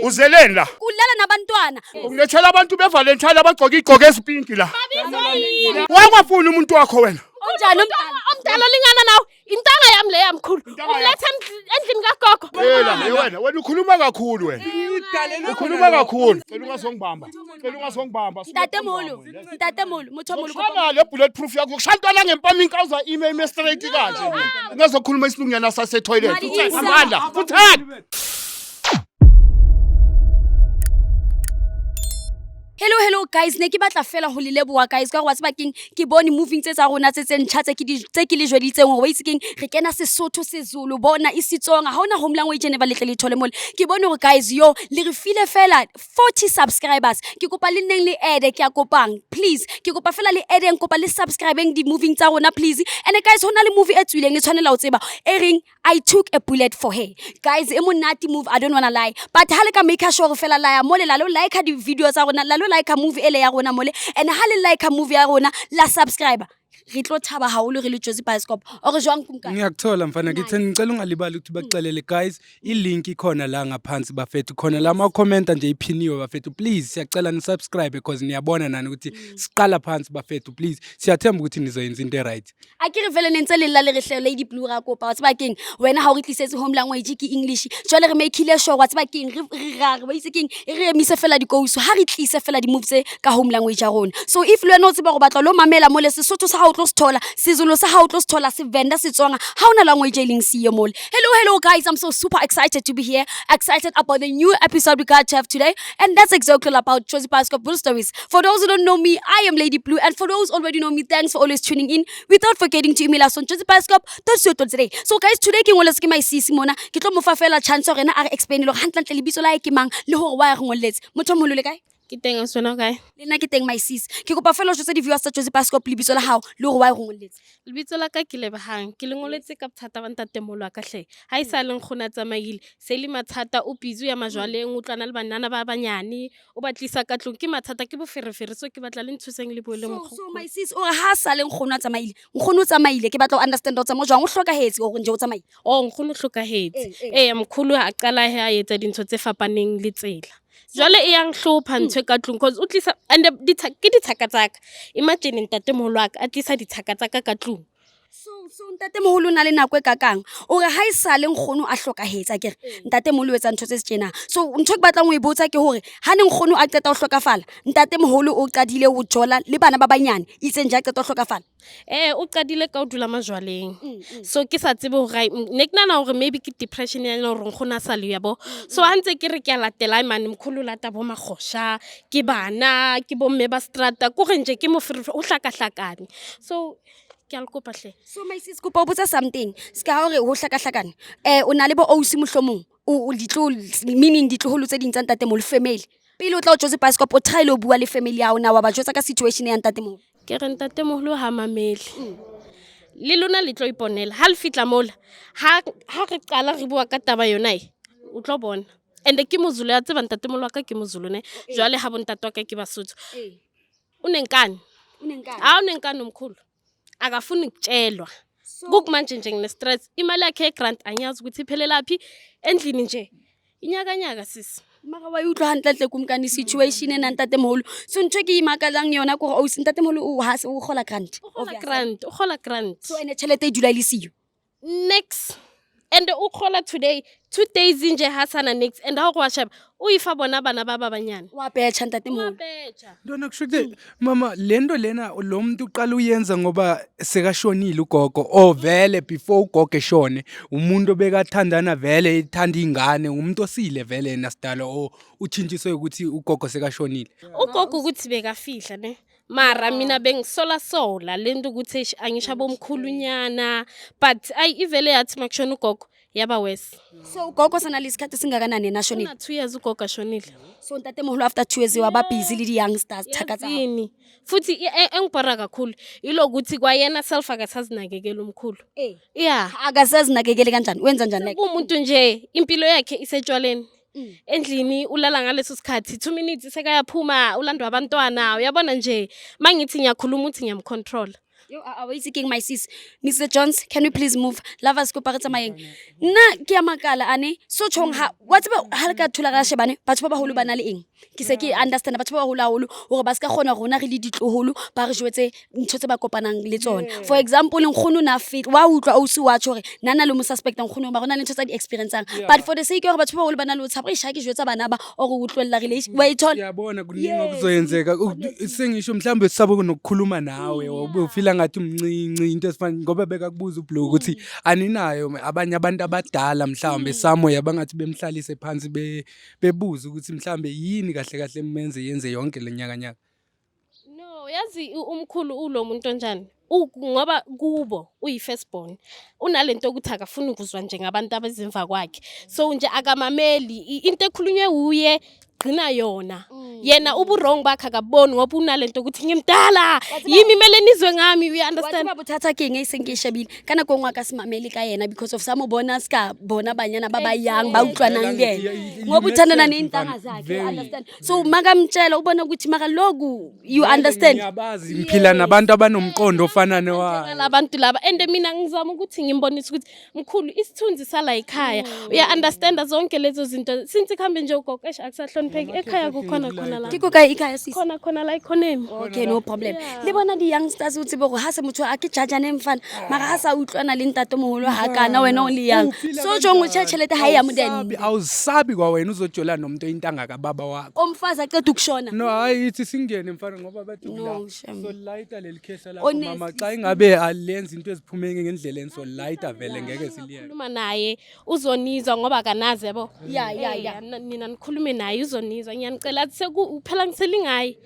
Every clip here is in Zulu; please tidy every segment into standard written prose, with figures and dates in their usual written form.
Uzeleni la? Kulala nabantwana. Ungilethela abantu beValentine abagcoka igqoko ezipinki la. Wangafuni umuntu wakho wena. Unjani umntana? Omdala lingana nawe. Intanga yami le yamkhulu. Umlethe endlini kagogo. Wena ukhuluma kakhulu wena. Ukhuluma kakhulu. Cela ungasongibamba. Ntatemolo, muthomolo. Khona le bulletproof yakho yokushantwana ngempama inkawuza ime straight kanje. Ungazokhuluma isilungena sase toilet. Amandla. Uthanda. Hello guys, ne ke batla fela ho leleboha guys ka gore wa tseba keng ke bone moving tse tsa rona tse ntšha tse ke le jweditseng gore wa itse keng re kena Sesotho seZulu bona isitsonga ha ona home language ne ba letle le thole mole ke bone gore guys yo le re file fela 40 subscribers ke kopa le neng le add ke a kopang please ke kopa fela le add en kopa le subscribeng di moving tsa rona please and guys hona le movie e tswileng e tshwanela o tseba e reng I took a bullet for her guys e monate move I don't wanna lie but ha le ka make sure fela la ya mole la lo like di video tsa rona la lo like a movie ele ya rona mole and ha le like a movie ya rona la subscriber re tlo thaba haholo re le Jozi Bioscope ore jwang kumka ngiyakuthola mfana ngithi ngicela ungalibali ukuthi baxelele guys ilink ikhona la ngaphansi bafethu khona la ama comment nje iphiniwe bafethu please siyacela ni subscribe because niyabona nani ukuthi siqala phansi bafethu please siyathemba ukuthi nizoyenza into right akere vele nentse le la le rehlelo Lady Blue ra kopa tseba keng wena ha o re tlisetse home language ke English jwale re make ile sure wa tseba keng re ba itse keng re emise fela di kouso ha re tlise fela di moves ka home language ya rona so if le wena o tseba go batla lo mamela mole Sesotho sa ha o tlo sithola siZulu sa ha o tlo sithola seVenda Setsonga ha ona language e leng siyo mole hello guys I'm so super excited to be here excited about the new episode we got to have today and that's exactly about Jozi Bioscope Bull Stories for those who don't know me I am Lady Blue and for those already know me thanks for always tuning in without forgetting to email us on jozibioscope.co.za so guys today ke ngoletse ke my sisi mona ke tlo mo fa fela chance rena a re explain le hantlantle lebitso la ke mang le hore wa re ngoletse motho mo le kae Ke teng a sona kae? Le nna ke teng my sis ke kopa fela o jotse di viewers tsa Jozi Bioscope lebitso la hao le hore wa re ngoletse Lebitso la ka ke Lebahang ke lengoletse ka bothata ba ntatemolo wa ka hle ha isa leng khona tsamaile se le mathata o bizu ya majwaleng o tlana le banana ba banyane o batlisa ka tlong ke mathata ke boferefere so ke batla le nthuseng le boele mo so my sis o ha sa leng khona tsamaile nkgono o tsamaile ke batla o understand o tsa mo jwang o hlokahetse o nje o tsamaile nkgono hlokahetse mkhulu a qala ha etsa dintho tse fapaneng le tsela jwale e yang hlopha ntwe ka tlong cause o tlisa and ke dithaka tsaka imagine ntatemolo wa ka a tlisa dithaka tsaka ka tlong so ntatemolo na le nako e kakang o re ha isa le nkgono a hlokahetsa kere ntatemolo o etsa ntho tse tsena so ntho ke batlang o e botsa ke hore ha ne nkgono a qeta o hlokafala ntatemolo o qadile ho jola le bana ba banyane itseng ja qeta o hlokafala o qadile ka o dula majwaleng so ke sa tsebe hore ne ke nana hore maybe ke depression ya hore nkgono a sa le yabo so ha ntse ke re ke a latela mane mkhulu lata bo magosha ke bana ke bo mme ba strata ko re nje ke mo o hlakahlakane so ke a kopa hle so my sis kopa o botsa something ska hore ho hlakahlakane o na le bo ausi mohlomong o ditlo meaning ditloholo tse ding tsa ntatemolo family pele o tla o Jozi Bioscope o try le o bua le family ya ona wa ba jotsa ka situation ya ntatemolo ke re ntatemolo ha mameli le lona le tlo iponela ha le fitla mola ha re qala re bua ka taba yona o tlo bona and ke mozulu ya tseba ntatemolo wa ka ke mozulu ne jwale ha bontate wa ka ke Basotho o nenkane umkhulu akafuni ukutshelwa kukumanje nje ngine stress imali yakhe grant anyazi ukuthi iphelela phi endlini nje inyakanyaka sisi mara wa utlwa hantlentle kumkani situation ena ntatemolo so ntwe ke imakalang yona ko o ntatemolo o ha se o khola grant o khola grant so ene tšhelete e dula ile siyo next and o khola today 2 days nje hasana next and ha go wa sheba o ifa bona bana ba banyane wa pecha ntatemolo Ndona kushuthi mama lento lena lo muntu uqala uyenza ngoba sekashonile ugogo o vele before ugogo eshone umuntu obekathandana vele ethanda ingane umuntu osile vele nasidala uchinjiswe ukuthi ugogo sekashonile ugogo ukuthi bekafihla ne mara mina bengisola lento ukuthi angishabo omkhulunyana but ivele yathi makushona ugogo yaba wesi so ugogo sana lesikhathi singakanani national 2 years ugogo ashonile so ntatemolo after 2 years waba busy le di youngsters thakatsa futhi engibhara kakhulu ilokuthi kwayena self akasazinakekela umkhulu akasazinakekele kanjani wenza njani like umuntu nje impilo yakhe isetshwaleni endlini ulala ngaleso sikhathi 2 minutes sekayaphuma ulandwa abantwana uyabona nje mangithi ngiyakhuluma uthi ngiyamcontrol Yo, wait, king, my sis. Mr. Jones, can we please move? Lovers go paretsa maeng. Nna ke a makala ane. So chong ha. What's about halka thulaga shebane? Batho ba baholo ba na le eng? Ke se ke understand batho ba baholo haholo hore ba ska khona rona re le ditloholo ba re jwetse ntho tse ba kopanang le tsona. For example, nkgono na fit wa utlwa o se wa tshore nana le mo suspect nkgono ba rona le ntho tsa di experienceang. But for the sake of batho ba baholo ba na le o tshaba isha ke jwetsa bana ba or utlwella relation. Wait on. Yabona kuningi okuzoyenzeka sengisho mhlambe sisabo nokukhuluma nawe ufila ngathi umncinci into esifana ngoba beka kubuza uBlue ukuthi aninayo abanye abantu abadala mhlambe samo yabangathi bemhlalise phansi bebuza ukuthi mhlambe yini kahle kahle menze yenze yonke lenyaka. No, yazi umkhulu ulo muntu onjani. Ngoba kubo uyi firstborn unalento ukuthi akafuni ukuzwa njengabantu abezimva kwakhe. So nje akamameli into ekhulunywe uye gcina yona. Yena ubu wrong bakhe akaboni ngoba unalento ukuthi ngimdala yimi mele nizwe ngami, you understand. Batho ba bothatha ke nge sengishebile kana go ngwa ka simameli ka yena because of some bonus ka bona banyana ba young ba utlwanang ngene ngoba uthandana neintanga zakhe, understand. So makamtshela ubona ukuthi maka loku you understand. Ngiyabazi ngiphila nabantu abanomqondo ofana newa Labantu laba and mina ngizama ukuthi ngimbonise ukuthi mkhulu isithunzi sala ekhaya uya understand zonke lezo zinto since ikhambe nje ugogo akusahlonipheki ekhaya kukhona la Ke go ka ikhaya sis. khona la economy. Okay, no problem. Le bona di youngsters utse bo go ha se motho a ke jajane mfana mara ha sa utlwana le ntate moholo ha kana wena o le yang. So jong o tshechelete ha ya modeni. awusabi kwa wena uzojola nomuntu intanga kababa wakho. Omfazi aqeda ukushona. No hayi ithi singene mfana ngoba bathi No, la shame. so lighter leli case lapho mama xa ingabe alenza into eziphumeke ngendleleni so lighter vele ngeke siliye. Khuluma naye uzonizwa ngoba kanaze yabo. Ya. Nina nikhulume naye uzonizwa ngiyanicela athi sekuphela ngiselingayi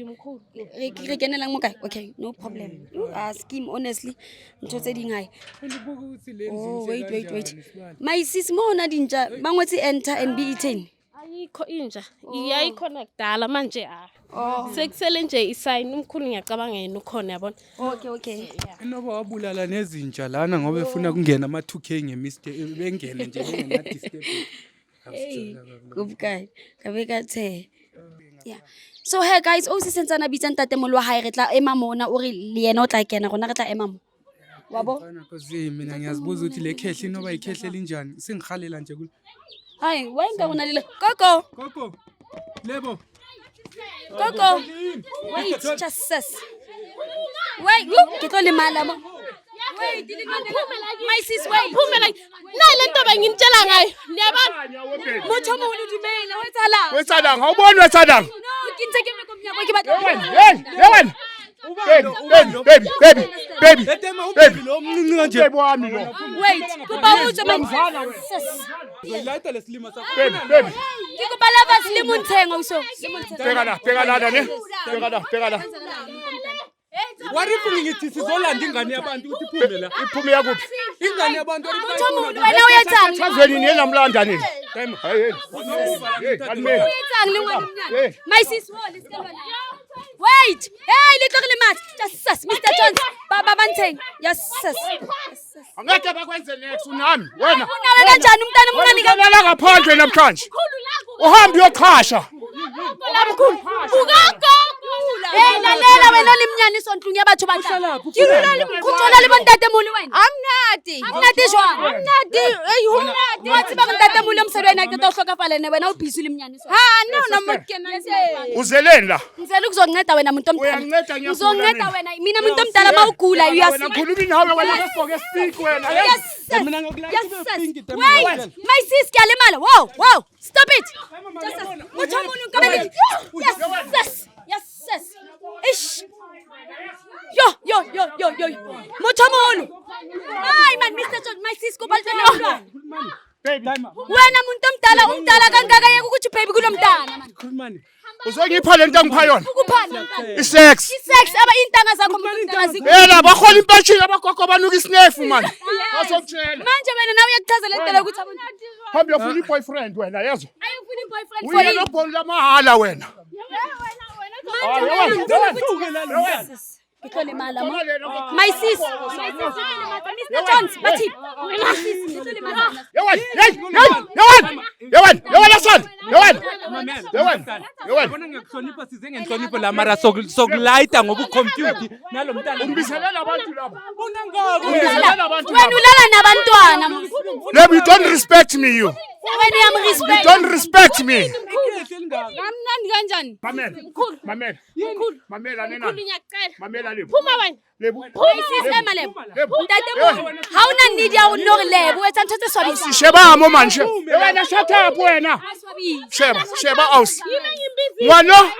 umkhulu. Re kenela mo kae? Okay, no problem. Scheme honestly ntho tse ding hae. Ulibuka ukuthi lenzi. Oh, wait. My sis mo na dinja bangwetsi enter and be eaten. Ayikho inja iyayikhona kudala manje sekusele nje isign umkhulu ngiyacabanga yena ukhona yabona. Okay. Inoba wabulala nezinja lana ngoba efuna kungena ama 2K ngemistake bengene nje ngena disturb. Kubkai kabeka the. Yeah. So hey guys, o se sentsana bitsa ntate molwa hae re tla ema mona o re le yena o tla kena rona re tla ema mo. Wabo? Kozi mina ngiyazibuza ukuthi le khehle inoba ikhehle linjani singihalela nje kule. Hayi, wayinga bona lele. Gogo. Lebo. Gogo. Wait, just sis. Wait, look, ke tlo le mala mo. Wait, my sis, wait. Phumela nale nto bengintshela ngayo liyabona Motho mo lo dumela, wetsala. Wetsalang ha o bone wetsalang. No, ke ntse ke me komnyako ke batla. Hey. Baby. Lo mncinci kanje. Baby wami lo. Wait, kuba uzo manje. Lighter lesilima sakho. Baby. Ke kuba lava slimu nthengo so. Bheka la ne. Bheka la. What if ngithi sizolanda ingane yabantu ukuthi iphume la? Iphume yakuphi? Ingane yabantu Wena uyathanga. Chazweni ni namlanda nini? Hey. Uyathanga lengwane. My sis wall isikalwa la. Wait. Hey, litlo ke le mat. Just sus, Mr. Jones. Baba banteng. Yes, sus. Angeke bakwenze next unami. Wena. Unawe kanjani umntana omncane Ngala ngaphandle namhlanje. Uhamba uyoqhasha. Hey, lalela wena limnyani sonhlungu yabatho bathathu. Kirula limkhutola libontate muli wena. Amnati jwang. Hey, humnati. Wathi bakuntate muli emselweni aqeda uhlokafala ne wena ubhizi limnyani so. No mokena. Uzeleni la. Ngizela ukuzonceda wena muntu omdala. Uyanginceda ngiyafuna. Uzonceda wena. Mina muntu omdala mawugula Wena uyasima. khuluma inawe wena ngesigqoko speak wena. Yes. Mina ngokulathi Yes, bepinki sis. Wait, my sis kyalimala. Whoa. Stop it. Motho mulu ngabele. Yes, sis. Ish. Yo. Motho mulu. Hayi man, Mr. John, my sis ko baltela umntwana. Baby. Wena muntu umdala kangaka yeke ukuthi baby kulomntana man. Khulumani. Uzongipha lento ngipha yona. Ukuphana. Isex. Isex aba intanga zakho mntwana. Yena bakhona impatshini abagogo banuka isinefu man. Bazokutshela. Manje wena nawe uyakuchazela impela ukuthi abantu. Hamba uyofuna boyfriend wena yazo. Ayufuni boyfriend for Uyena you. nobholi lamahala wena. Ngithole imali mo. My sis. Mr. Jones, bathi. My sis, ngithole imali. Yawan son. Yabona ngikuhlonipha size ngenhlonipho la mara sokulayita ngoba ucompute nalo mntana. Ungibizelela abantu laba. Wena ulala nabantwana. Lebu, you don't respect me, you. Wena You uyamrespect. don't respect me. Kamnandi kanjani? Mamela nena. Mamela lebu. Phuma wena. Lebu. Sisema lebo. Ntatemoholo. Hauna need ya unore lebo. Wetsa ntho tse swabisa. Sheba mo manje. Wena shut up wena. Sheba aus. Ngwana.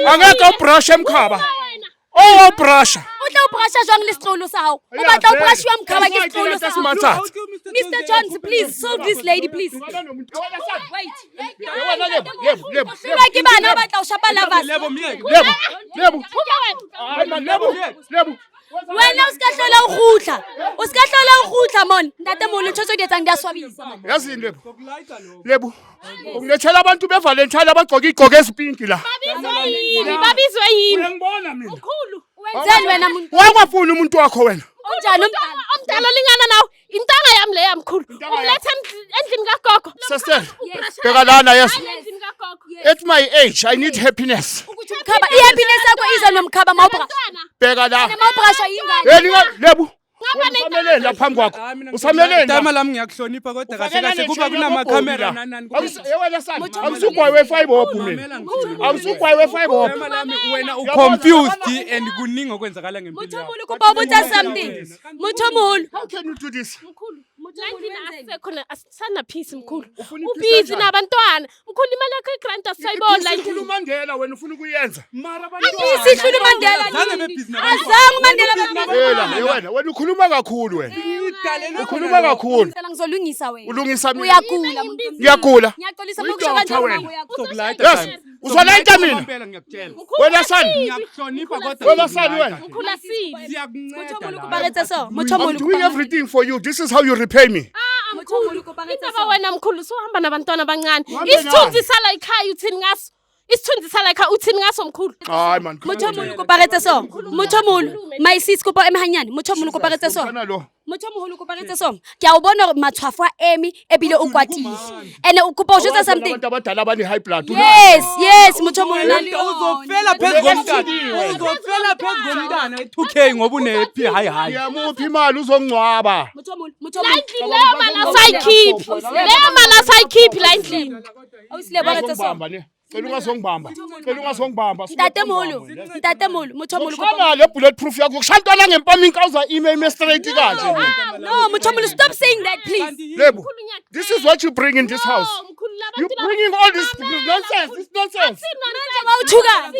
Angeke ubrush emkhaba. Oh brush. O tla o brusha jwang le setlolo sa hao? O batla o brushwa mkhaba ke setlolo sa hao. Matsatsi. Mr. Jones, please solve this lady, please. Wait. Lebu. Ba ke bana ba batla o shapa lovers. Lebu. Wena o ska hlola o gutla. O ska hlola o gutla mon. Ntatemoholo ntho tse di etsang di a swabisa. Yazini lebu. Lebu. Ungilethela abantu beValentine abagcoka igqoko ezipinki la. Babizwe yini? Ngibona mina. Mkhulu. Wenzeni wena muntu? Wakwafuna umuntu wakho wena. Unjani umntana? Omdala lingana nawe. Intanga yami leya mkhulu. Umlethe endlini kagogo. Sister. Bheka lana yes. Endlini kagogo. At my age I need happiness. Ukuthi umkhaba ihappiness yakho iza nomkhaba mawubra. Bheka la. Mawubrasha ingane. Lebu. Usamelele la phambi kwakho. Usamelele. Dama lami ngiyakuhlonipha kodwa kahle kahle kuba kunama camera nanani. Yewena sana. Awusugwaye we5 hop mina. Awusugwaye we5 hop. Dama lami wena confused and kuningi okwenzakala ngempilo. Muthomolo kuba ubutha something. Muthomolo. How can you do this? Mkhulu. Landini asisekhona asisana peace mkhulu. Ubhizi nabantwana. Mkhulu imali yakho igrant asayibona landini. Mandela wena ufuna ukuyenza. Isihlule Mandela. Azange Mandela. Wena ukhuluma kakhulu wena. Ukhuluma kakhulu. Ngicela ngizolungisa wena. Ulungisa mina. Uyagula muntu. Ngiyagula. Ngiyaqolisa bokusho kanjani mama Yes. Uzolayita mina. Wena sani. Ngiyakuhlonipha kodwa. Wena sani wena. Mkhulu asile. Muthomolo Siyakunceda. kubaretse so. I'm Muthomolo doing everything for you. This is how you repay me. Muthomolo kubaretse Indaba so. wena mkhulu suhamba nabantwana abancane. Uhambe Isithunzi sala ekhaya uthini ngaso? Isithunzi sala ekhaya uthini ngaso mkhulu? Hayi man. Muthomolo kubaretse so. Muthomolo. My sis kopa emhanyane. Muthomolo kubaretse so. Kana lo. Muthomolo kubaretse so. Ke a o bona hore matshwafo a emi ebile o kwatile. Ene o kopa o jwetsa something. Abantu abadala abane high blood. Yes, Muthomolo nali. Uzofela phezu komntana. Uzofela phezu komntana 2K ngoba une-happy high. Ngiyamuphi imali uzongcwaba. Muthomolo. Landini leyo mali asayikhiphi. Leyo mali asayikhiphi landini. Awusile baretse so. Ungazongibamba ne. Cela ungazongibamba. Ntatemoholo. Muthomolo kopa. Khona le bulletproof yakho kushantwana ngempama inkawuza email straight kanje. No, Muthomolo, stop saying that, please. Lebu. This is what you bring in this house. Mkhulu You bringing all this nonsense. This nonsense. Wawuthuka.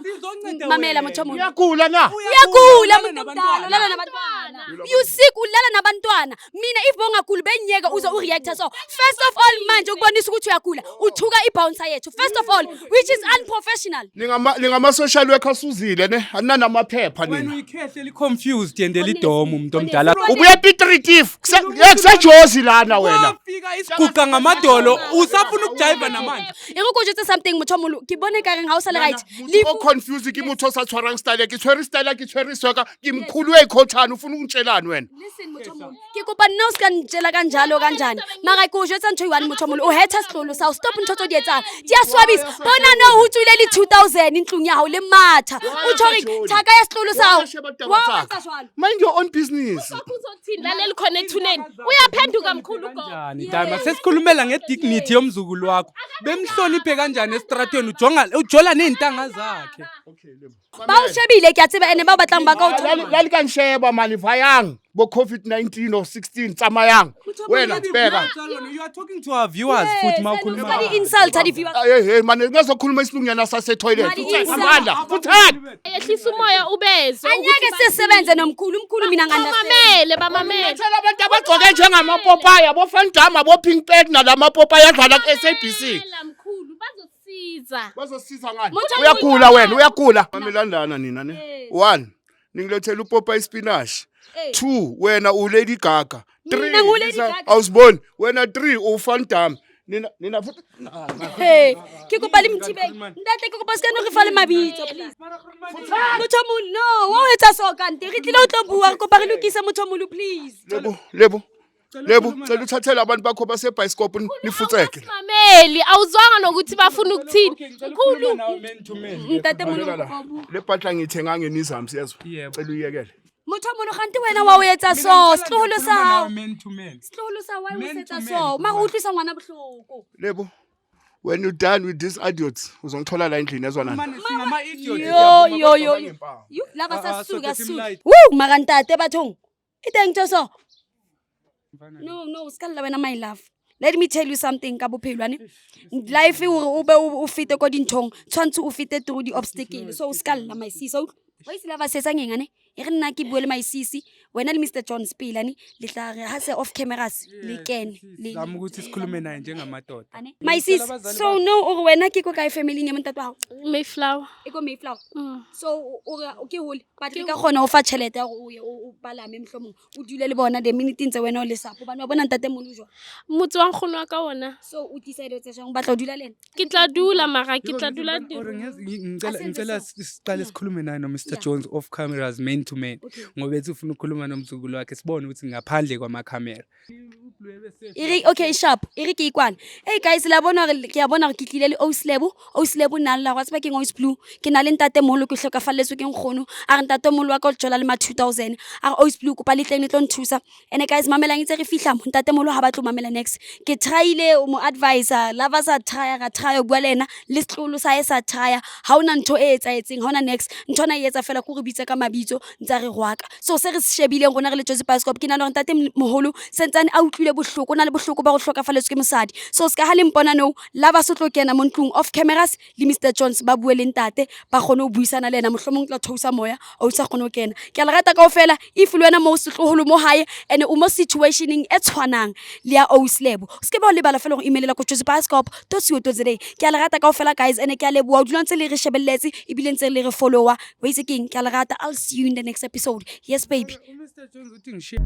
Sizongceda Mamela Muthomolo. Uyagula na. Uyagula muntu omdala ulala nabantwana. You sick ulala nabantwana. Mina if bongaguli benyeka uze ureactor so. First of all manje ukubonisa ukuthi uyagula. Uthuka ibouncer yethu. First of all, which is unprofessional. Ningama social worker suzile ne. Anana amaphepha wena nina. uyikhehle confused yendela idomo umuntu omdala. Ubuye Petritif. Kusejozi lana wena. Wafika isiguqa ngamadolo usafuna ukujiva namanje. Ngikujutse something Muthomolo. Ke bone ka reng ha o sa le right. Leave confused ke motho sa tshwarang style ke tshwere style ke tshwere soka ke mkhulu wekhotshana ufuna ukungitshelani wena. Listen Muthomolo. Ke kopa nna o ska ntjela kanjalo kanjani. Mara ke o jwetsa ntho i1 Muthomolo. O heta setlolo sa stop ntho tso di etsang. Di a swabisa. Bona no ho tswile le 2000 intlung ya hao le matha. O tshore thaka ya setlolo sa hao. Wa etsa jwalo. Mind your own business. Kuzothini lalela khona ethuneni. Uyaphenduka mkhulu go. Njani dama sesikhulumela ngedignity yomzukulu wakho. Bemhloniphe kanjani estratweni ujola nezintanga zakhe. Ba o shebile ke a tseba ene ba batlang ba ka o thola. Lali kansheba mani vayang bo COVID-19 or 16 tsamayang. Wena bheka. You are talking to our viewers futhi mawukhuluma. Mali insult hadi viewers. Hey mani ngazokhuluma isilungwana sase toilet. Mali Amandla. Uthani? Ehlisa umoya ubeze. Anyeke sisebenze nomkhulu umkhulu mina ngandasela. Bamamele. Ngithela abantu abagcoke njengamapopaya bo Fandama bo Pink Peg nalamapopaya adlala ku SABC. Mkhulu bazosiza. Bazosiza ngani? Uyagula wena, uyagula. Mamelandana nina ne. 1. Ningilethela upopa ispinach. 2. Wena u Lady Gaga. 3. Awusiboni. Wena 3 u Fandama. Nina futhi. Hey, ke kopa le mthibeng. Ntate ke kopa ska no re fale mabitso please. Muthomolo no, wa o etsa so kante. Re tlile o tlo bua re kopa re lokise Muthomolo please. Lebo. Lebu cela uthathele abantu bakho basebhayisikopo nifutseke. Mameli awuzwanga nokuthi bafuna ukuthini mkhulu Ntate Mamela Molo la. Le bhatla ngithenga ngenizami siyezwa. Yebo. Cela uyekele. motho wa mono ganti wena wa o etsa so setloholo sa hao man to man. setloholo sa wa o Man setsa to man, so ma o utlwisa ngwana bohloko Lebu when you done with these idiots uzongithola la endlini ezwa nani. Manje singama idiot. yo la ba sa suka so su get him light. woo mara ntate bathong e teng tso so no ska lla wena my love. Let me tell you something ka bophelo ane life o be o fete ko dinthong tshwantse o fete through the obstacle so ska lla my sis o ise la ba setsa ngengane e re nna ke bua le my sis wena le Mr John Spilani le tla re ha se off cameras le ken le Zama ukuthi sikhulume naye njengamadoda. my sis so no o wena ke ko kae family ya mntata wa Mayflower e ko Mayflower so o ke hole ba tle ka gona o fa chelete ya go o palame mhlomong o dule le bona the minute ntse wena o le sapo bana bona ntate molo jwa motse wa nkgono wa ka ona so o decide tse jang ba tla dula lena ke tla dula mara ke tla dula Ngicela siqale sikhulume naye no Mr Jones off cameras man to man ngoba ethi ufuna ukukhuluma nomzukulu wakhe sibone ukuthi ngaphandle kwamakhamera. Okay sharp iri ke ikwana hey guys la bona ke ya bona ke tlile le Oslebo nna la wa tseba ke Ois Blue ke na le ntate molo ke hloka falletswe ke nkgono a re ntate molo wa ka o tjola le ma 2000 a re Ois Blue ko pa le tleng le tlo nthusa ene guys mamelang itse re fihla mo ntate molo ha ba tlo mamela next ke tryile mo advisor la ba sa try ra try bua lena le setlolo sa sa try ha ona ntho e etsaetseng ha ona next ntho na e etsa fela ko re bitse ka mabitso ntsa re rwaka so se re shebile rona re le Joseph Pascop ke na le ntate moholo sentsane a utlwile bohloko na le bohloko ba go hloka faletswe ke mosadi so ska ha le mpona no la ba sotlo kena mo ntlong off cameras le Mr Jones ba bue le ntate ba gone o buisana le ena mohlomong tla thusa moya o tsa gone o kena ke a le rata kaofela if le wena mo setloholo mo hae and o mo situationing e tshwanang le ya Oslebo ske ba le bala fela go emailela ko Joseph Pascop to siwo to today ke a le rata kaofela guys and ke a le bua o dula ntse le re shebelletse e bile ntse le re follower wa itse keng ke a le rata I'll see you in the next episode yes baby Mr Jones uthi ngishiya